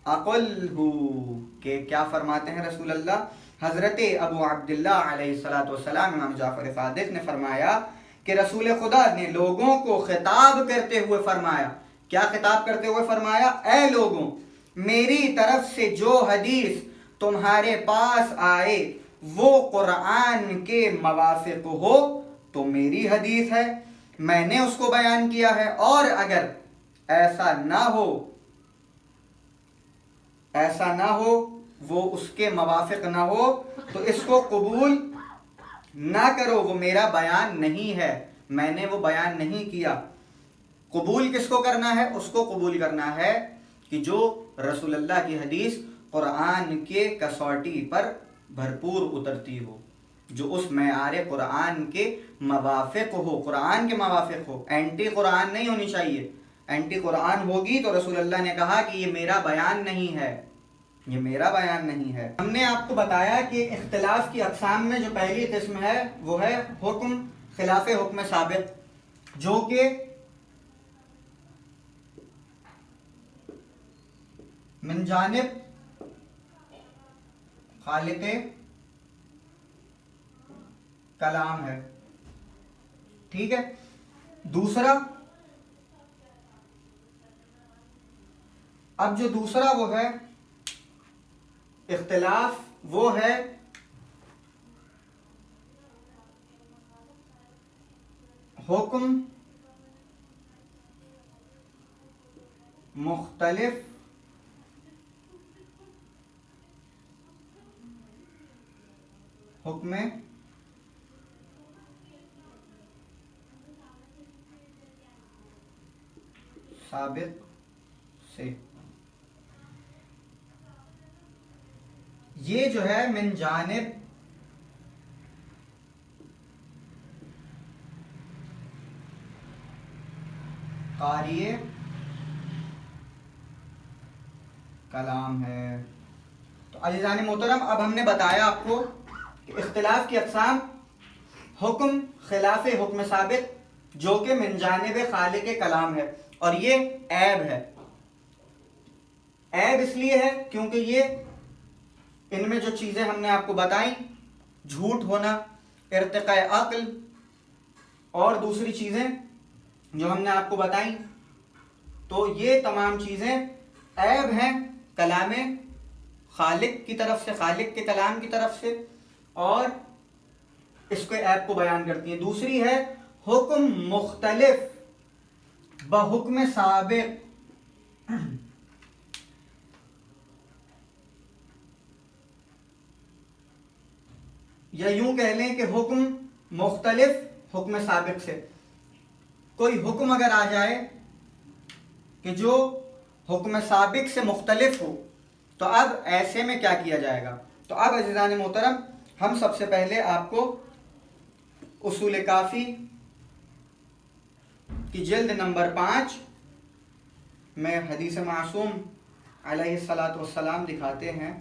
اقلہ. کہ کیا فرماتے ہیں رسول اللہ؟ حضرت ابو عبداللہ علیہ السلام امام جعفر صادق نے فرمایا کہ رسول خدا نے لوگوں کو خطاب کرتے ہوئے فرمایا. کیا خطاب کرتے ہوئے فرمایا؟ اے لوگوں، میری طرف سے جو حدیث تمہارے پاس آئے وہ قرآن کے موافق ہو تو میری حدیث ہے، میں نے اس کو بیان کیا ہے، اور اگر ایسا نہ ہو وہ اس کے موافق نہ ہو تو اس کو قبول نہ کرو، وہ میرا بیان نہیں ہے، میں نے وہ بیان نہیں کیا. قبول کس کو کرنا ہے؟ اس کو قبول کرنا ہے کہ جو رسول اللہ کی حدیث قرآن کے کسوٹی پر بھرپور اترتی ہو، جو اس معیار قرآن کے موافق ہو، قرآن کے موافق ہو. اینٹی قرآن نہیں ہونی چاہیے. اینٹی قرآن ہوگی تو رسول اللہ نے کہا کہ یہ میرا بیان نہیں ہے، یہ میرا بیان نہیں ہے. ہم نے آپ کو بتایا کہ اختلاف کی اقسام میں جو پہلی قسم ہے وہ ہے حکم خلاف حکم ثابت، جو کہ من جانب خالق کلام ہے. ٹھیک ہے. دوسرا، اب جو دوسرا وہ ہے اختلاف، وہ ہے حکم مختلف حکم ثابت سے. یہ جو ہے من جانب قاری کلام ہے. تو عزیزان محترم، اب ہم نے بتایا آپ کو کہ اختلاف کی اقسام حکم خلاف حکم ثابت جو کہ من جانب خالق کلام ہے، اور یہ عیب ہے. عیب اس لیے ہے کیونکہ یہ ان میں جو چیزیں ہم نے آپ کو بتائیں، جھوٹ ہونا، ارتقاء عقل، اور دوسری چیزیں جو ہم نے آپ کو بتائیں، تو یہ تمام چیزیں عیب ہیں کلام خالق کی طرف سے، خالق کے کلام کی طرف سے، اور اس کے عیب کو بیان کرتی ہیں. دوسری ہے حکم مختلف بحکم سابق. یا یوں کہہ لیں کہ حکم مختلف حکم سابق سے. کوئی حکم اگر آ جائے کہ جو حکم سابق سے مختلف ہو تو اب ایسے میں کیا کیا جائے گا؟ تو اب عزیزان محترم، ہم سب سے پہلے آپ کو اصول کافی کی جلد نمبر 5 میں حدیث معصوم علیہ السلام دکھاتے ہیں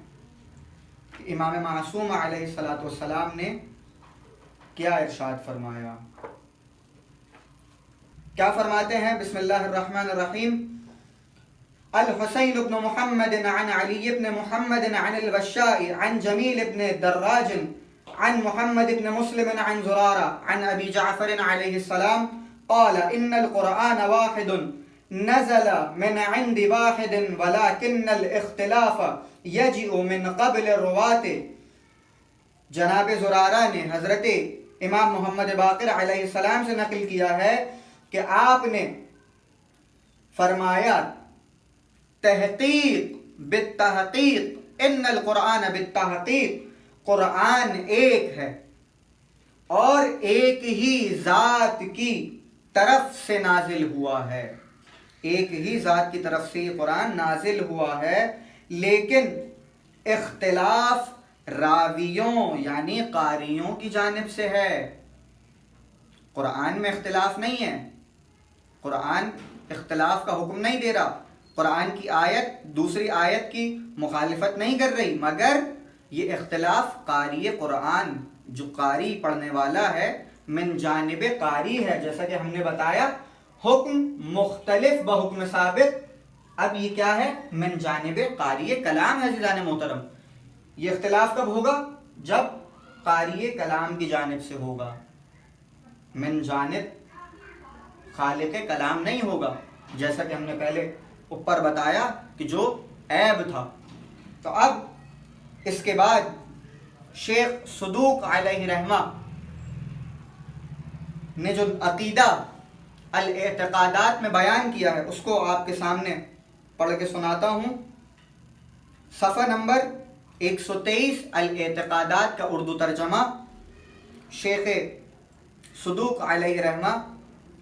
کہ امام معصوم علیہ السلام نے کیا ارشاد فرمایا. کیا فرماتے ہیں؟ بسم اللہ الرحمن الرحیم. الحسین بن محمد عن علی بن محمد عن البشاء عن جمیل بن دراج عن محمد بن مسلم عن زرارہ عن ابی جعفر علیہ السلام قال ان القرآن واحد نزل من عند واحد ولكن الاختلاف يجيء من قبل الرواة. جناب زرارہ نے حضرت امام محمد باقر علیہ السلام سے نقل کیا ہے کہ آپ نے فرمایا تحقیق بالتحقیق ان القرآن بالتحقیق، قرآن ایک ہے اور ایک ہی ذات کی طرف سے نازل ہوا ہے، ایک ہی ذات کی طرف سے یہ قرآن نازل ہوا ہے، لیکن اختلاف راویوں یعنی قاریوں کی جانب سے ہے۔ قرآن میں اختلاف نہیں ہے، قرآن اختلاف کا حکم نہیں دے رہا، قرآن کی آیت دوسری آیت کی مخالفت نہیں کر رہی، مگر یہ اختلاف قاری قرآن جو قاری پڑھنے والا ہے من جانب قاری ہے۔ جیسا کہ ہم نے بتایا حکم مختلف بحکم ثابت، اب یہ کیا ہے؟ من جانب قاری کلام ہے۔ عزیزان محترم، یہ اختلاف کب ہوگا؟ جب قاری کلام کی جانب سے ہوگا، من جانب خالق کلام نہیں ہوگا، جیسا کہ ہم نے پہلے اوپر بتایا کہ جو عیب تھا۔ تو اب اس کے بعد شیخ صدوق علیہ رحمہ نے جو عقیدہ الاعتقادات میں بیان کیا ہے اس کو آپ کے سامنے پڑھ کے سناتا ہوں۔ صفحہ نمبر 123 الاعتقادات کا اردو ترجمہ، شیخ صدوق علیہ رحمہ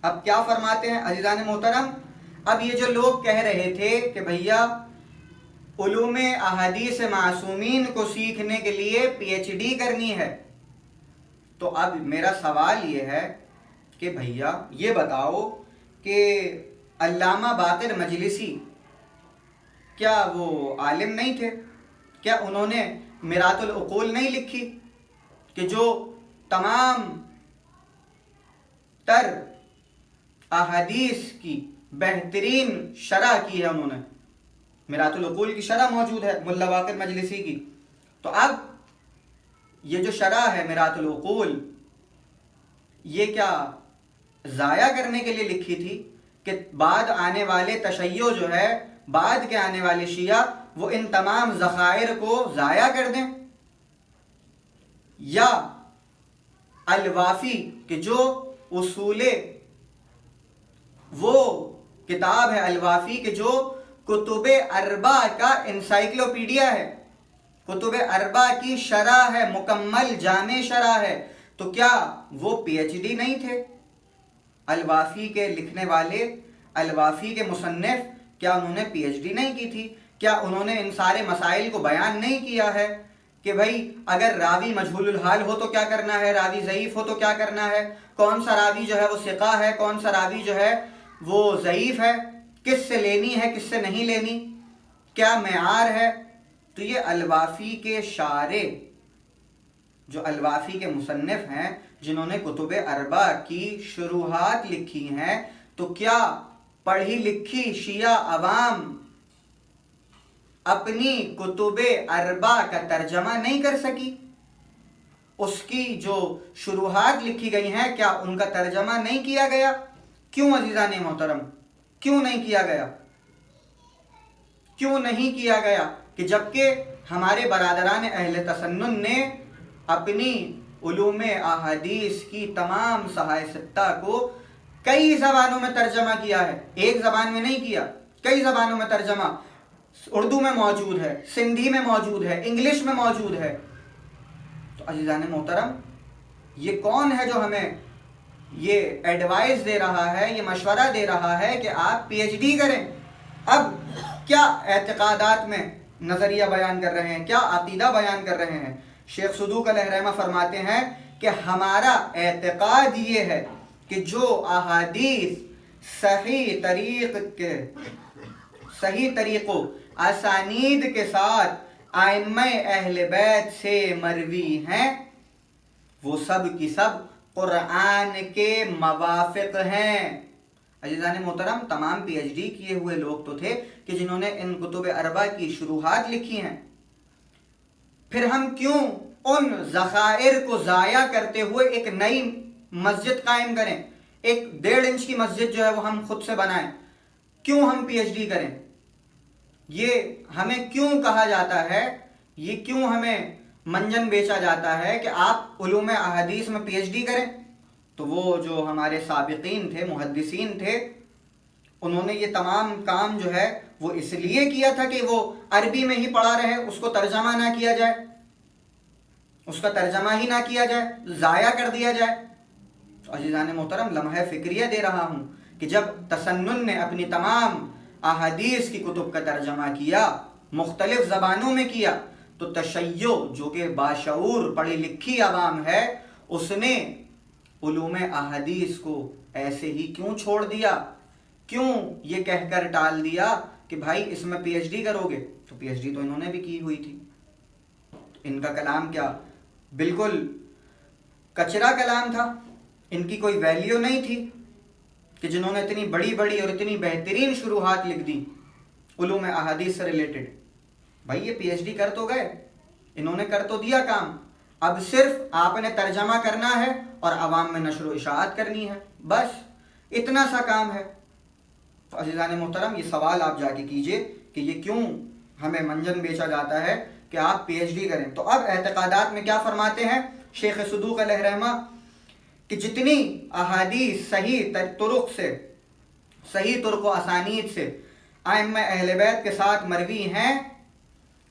اب کیا فرماتے ہیں؟ عزیزان محترم، اب یہ جو لوگ کہہ رہے تھے کہ بھیا علوم احادیث معصومین کو سیکھنے کے لیے پی ایچ ڈی کرنی ہے، تو اب میرا سوال یہ ہے کہ بھیا یہ بتاؤ کہ علامہ باقر مجلسی کیا وہ عالم نہیں تھے؟ کیا انہوں نے میرات العقول نہیں لکھی کہ جو تمام تر احادیث کی بہترین شرح کی ہے؟ انہوں نے میرات العقول کی شرح موجود ہے ملا باقر مجلسی کی۔ تو اب یہ جو شرح ہے میرات العقول، یہ کیا ضائع کرنے کے لیے لکھی تھی کہ بعد آنے والے تشیع جو ہے، بعد کے آنے والے شیعہ وہ ان تمام ذخائر کو ضائع کر دیں؟ یا الوافی کہ جو اصول، وہ کتاب ہے الوافی کہ جو کتب اربع کا انسائکلوپیڈیا ہے، کتب اربع کی شرح ہے، مکمل جامع شرح ہے، تو کیا وہ پی ایچ ڈی نہیں تھے؟ الوافی کے لکھنے والے، الوافی کے مصنف، کیا انہوں نے پی ایچ ڈی نہیں کی تھی؟ کیا انہوں نے ان سارے مسائل کو بیان نہیں کیا ہے کہ بھائی اگر راوی مجہول الحال ہو تو کیا کرنا ہے، راوی ضعیف ہو تو کیا کرنا ہے، کون سا راوی جو ہے وہ ثقہ ہے، کون سا راوی جو ہے وہ ضعیف ہے، کس سے لینی ہے کس سے نہیں لینی، کیا معیار ہے؟ تو یہ الوافی کے شارح، جو الوافی کے مصنف ہیں جنہوں نے کتب اربع کی شروحات لکھی ہیں، تو کیا پڑھی لکھی شیعہ عوام اپنی کتب اربع کا ترجمہ نہیں کر سکی؟ اس کی جو شروحات لکھی گئی ہیں کیا ان کا ترجمہ نہیں کیا گیا؟ کیوں عزیزان محترم، کیوں نہیں کیا گیا؟ کیوں نہیں کیا گیا کہ جبکہ ہمارے برادران اہل تسنن نے اپنی علوم احادیث کی تمام صحائح ستہ کو کئی زبانوں میں ترجمہ کیا ہے، ایک زبان میں نہیں کیا، کئی زبانوں میں ترجمہ، اردو میں موجود ہے، سندھی میں موجود ہے، انگلش میں موجود ہے۔ تو عزیزان محترم، یہ کون ہے جو ہمیں یہ ایڈوائز دے رہا ہے، یہ مشورہ دے رہا ہے کہ آپ پی ایچ ڈی کریں؟ اب کیا اعتقادات میں نظریہ بیان کر رہے ہیں، کیا عقیدہ بیان کر رہے ہیں؟ شیخ صدوق علیہ رحمہ فرماتے ہیں کہ ہمارا اعتقاد یہ ہے کہ جو احادیث صحیح طریقوں اسانید کے ساتھ ائمہ اہل بیت سے مروی ہیں، وہ سب کی سب قرآن کے موافق ہیں۔ عزیزان محترم، تمام پی ایچ ڈی کیے ہوئے لوگ تو تھے کہ جنہوں نے ان کتب اربع کی شروحات لکھی ہیں، پھر ہم کیوں ان ذخائر کو ضائع کرتے ہوئے ایک نئی مسجد قائم کریں، ایک 1.5 انچ کی مسجد جو ہے وہ ہم خود سے بنائیں؟ کیوں ہم پی ایچ ڈی کریں؟ یہ ہمیں کیوں کہا جاتا ہے، یہ کیوں ہمیں منجن بیچا جاتا ہے کہ آپ علوم احادیث میں پی ایچ ڈی کریں؟ تو وہ جو ہمارے سابقین تھے، محدثین تھے، انہوں نے یہ تمام کام جو ہے وہ اس لیے کیا تھا کہ وہ عربی میں ہی پڑھا رہے، اس کو ترجمہ نہ کیا جائے، اس کا ترجمہ ہی نہ کیا جائے، ضائع کر دیا جائے۔ تو عزیزان محترم لمحہ فکریہ دے رہا ہوں کہ جب تسنن نے اپنی تمام احادیث کی کتب کا ترجمہ کیا، مختلف زبانوں میں کیا، تو تشیع جو کہ باشعور پڑھی لکھی عوام ہے، اس نے علوم احادیث کو ایسے ہی کیوں چھوڑ دیا؟ کیوں یہ کہہ کر ٹال دیا کہ بھائی اس میں پی ایچ ڈی کرو گے؟ تو پی ایچ ڈی تو انہوں نے بھی کی ہوئی تھی. ان کا کلام کیا بالکل کچرا کلام تھا؟ ان کی کوئی ویلیو نہیں تھی کہ جنہوں نے اتنی بڑی بڑی اور اتنی بہترین شروحات لکھ دی علوم احادیث سے ریلیٹڈ؟ بھائی یہ پی ایچ ڈی کر تو گئے، انہوں نے کر تو دیا کام، اب صرف آپ نے ترجمہ کرنا ہے اور عوام میں نشر و اشاعت کرنی ہے، بس اتنا سا کام ہے. تو عزیزان محترم یہ سوال آپ جا کے کیجئے کہ یہ کیوں ہمیں منجن بیچا جاتا ہے کہ آپ پی ایچ ڈی کریں. تو اب اعتقادات میں کیا فرماتے ہیں شیخ صدوق علیہ رحمہ کہ جتنی احادیث صحیح طرق سے، صحیح طرق و اسانید سے ائمہ اہل بیت کے ساتھ مروی ہیں،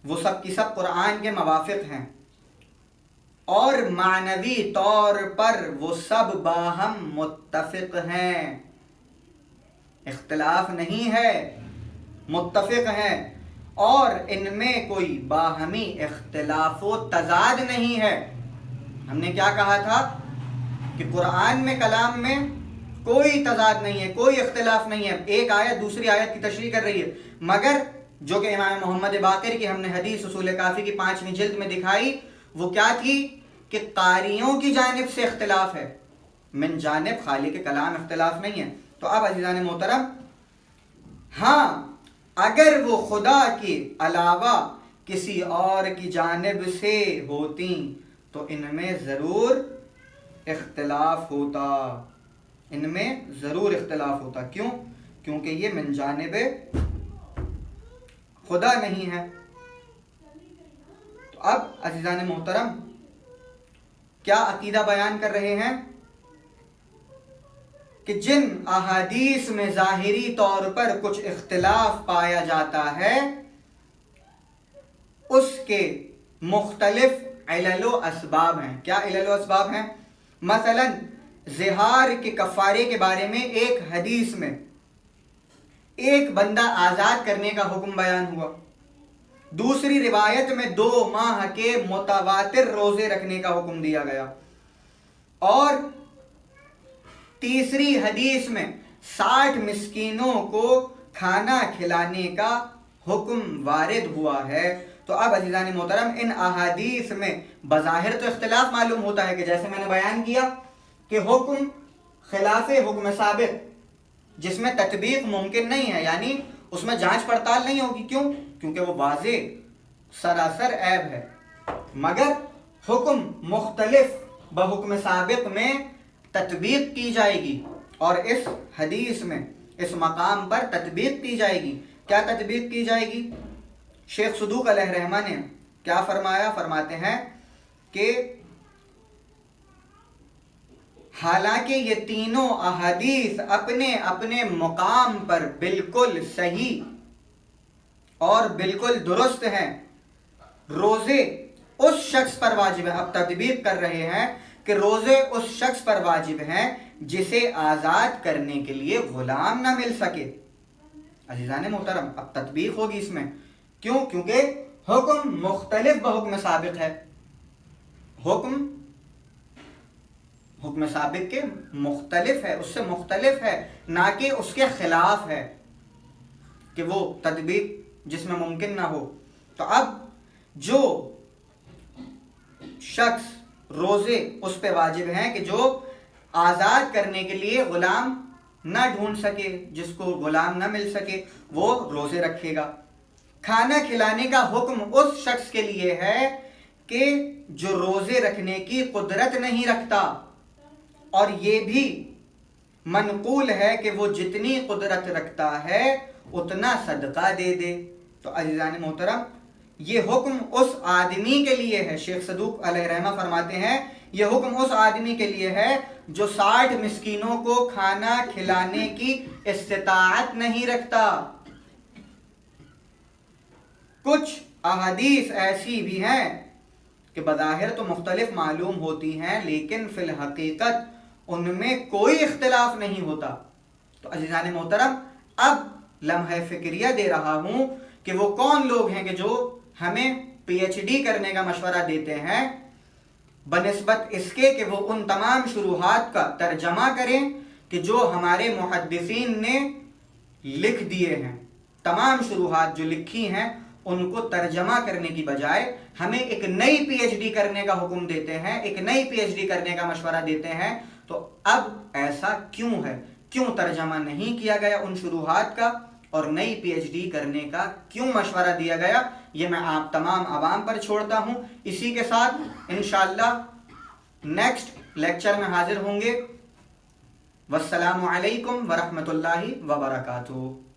وہ سب کی سب قرآن کے موافق ہیں، اور معنوی طور پر وہ سب باہم متفق ہیں، اختلاف نہیں ہے، متفق ہیں، اور ان میں کوئی باہمی اختلاف و تضاد نہیں ہے. ہم نے کیا کہا تھا کہ قرآن میں کلام میں کوئی تضاد نہیں ہے، کوئی اختلاف نہیں ہے، ایک آیت دوسری آیت کی تشریح کر رہی ہے، مگر جو کہ امام محمد باقر کی ہم نے حدیث اصول کافی کی 5ویں جلد میں دکھائی، وہ کیا تھی کہ قاریوں کی جانب سے اختلاف ہے، من جانب خالق کلام اختلاف نہیں ہے. تو اب عزیزان محترم، ہاں اگر وہ خدا کے علاوہ کسی اور کی جانب سے ہوتی تو ان میں ضرور اختلاف ہوتا، ان میں ضرور اختلاف ہوتا. کیوں؟ کیونکہ یہ من جانب خدا نہیں ہے. تو اب عزیزان محترم کیا عقیدہ بیان کر رہے ہیں کہ جن احادیث میں ظاہری طور پر کچھ اختلاف پایا جاتا ہے اس کے مختلف علل و اسباب ہیں. کیا علل و اسباب ہیں؟ مثلا زہار کے کفارے کے بارے میں ایک حدیث میں ایک بندہ آزاد کرنے کا حکم بیان ہوا، دوسری روایت میں 2 ماہ کے متواتر روزے رکھنے کا حکم دیا گیا، اور تیسری حدیث میں 60 مسکینوں کو کھانا کھلانے کا حکم وارد ہوا ہے. تو اب عزیزان محترم ان احادیث میں بظاہر تو اختلاف معلوم ہوتا ہے کہ جیسے میں نے بیان کیا کہ حکم خلاف حکم سابق جس میں تطبیق ممکن نہیں ہے، یعنی اس میں جانچ پڑتال نہیں ہوگی. کیوں؟ کیونکہ وہ واضح سراسر عیب ہے. مگر حکم مختلف بحکم سابق میں تطبیق کی جائے گی، اور اس حدیث میں اس مقام پر تطبیق کی جائے گی. کیا تطبیق کی جائے گی؟ شیخ صدوق علیہ رحمہ نے کیا فرمایا؟ فرماتے ہیں کہ حالانکہ یہ تینوں احادیث اپنے اپنے مقام پر بالکل صحیح اور بالکل درست ہیں، روزے اس شخص پر واجب ہیں. اب تطبیق کر رہے ہیں کہ روزے اس شخص پر واجب ہیں جسے آزاد کرنے کے لیے غلام نہ مل سکے. عزیزان محترم اب تطبیق ہوگی اس میں. کیوں؟ کیونکہ حکم مختلف بحکم سابق ہے، حکم سابق کے مختلف ہے، اس سے مختلف ہے، نہ کہ اس کے خلاف ہے کہ وہ تطبیق جس میں ممکن نہ ہو. تو اب جو شخص روزے اس پہ واجب ہیں کہ جو آزاد کرنے کے لیے غلام نہ ڈھونڈ سکے، جس کو غلام نہ مل سکے، وہ روزے رکھے گا. کھانا کھلانے کا حکم اس شخص کے لیے ہے کہ جو روزے رکھنے کی قدرت نہیں رکھتا، اور یہ بھی منقول ہے کہ وہ جتنی قدرت رکھتا ہے اتنا صدقہ دے دے. تو عزیزان محترم یہ حکم اس آدمی کے لیے ہے. شیخ صدوق علیہ رحمہ فرماتے ہیں یہ حکم اس آدمی کے لیے ہے جو 60 مسکینوں کو کھانا کھلانے کی استطاعت نہیں رکھتا. کچھ احادیث ایسی بھی ہیں کہ بظاہر تو مختلف معلوم ہوتی ہیں، لیکن فی الحقیقت ان میں کوئی اختلاف نہیں ہوتا. تو عزیزان محترم اب لمحہ فکریہ دے رہا ہوں کہ وہ کون لوگ ہیں کہ جو ہمیں پی ایچ ڈی کرنے کا مشورہ دیتے ہیں بنسبت اس کے کہ وہ ان تمام شروحات کا ترجمہ کریں کہ جو ہمارے محدثین نے لکھ دیے ہیں. تمام شروحات جو لکھی ہیں ان کو ترجمہ کرنے کی بجائے ہمیں ایک نئی پی ایچ ڈی کرنے کا حکم دیتے ہیں, ایک نئی پی ایچ ڈی کرنے کا مشورہ دیتے ہیں. تو اب ایسا کیوں ہے؟ کیوں ترجمہ نہیں کیا گیا ان شروحات کا اور نئی پی ایچ ڈی کرنے کا کیوں مشورہ دیا گیا؟ یہ میں آپ تمام عوام پر چھوڑتا ہوں. اسی کے ساتھ انشاءاللہ نیکسٹ لیکچر میں حاضر ہوں گے. والسلام علیکم ورحمۃ اللہ وبرکاتہ.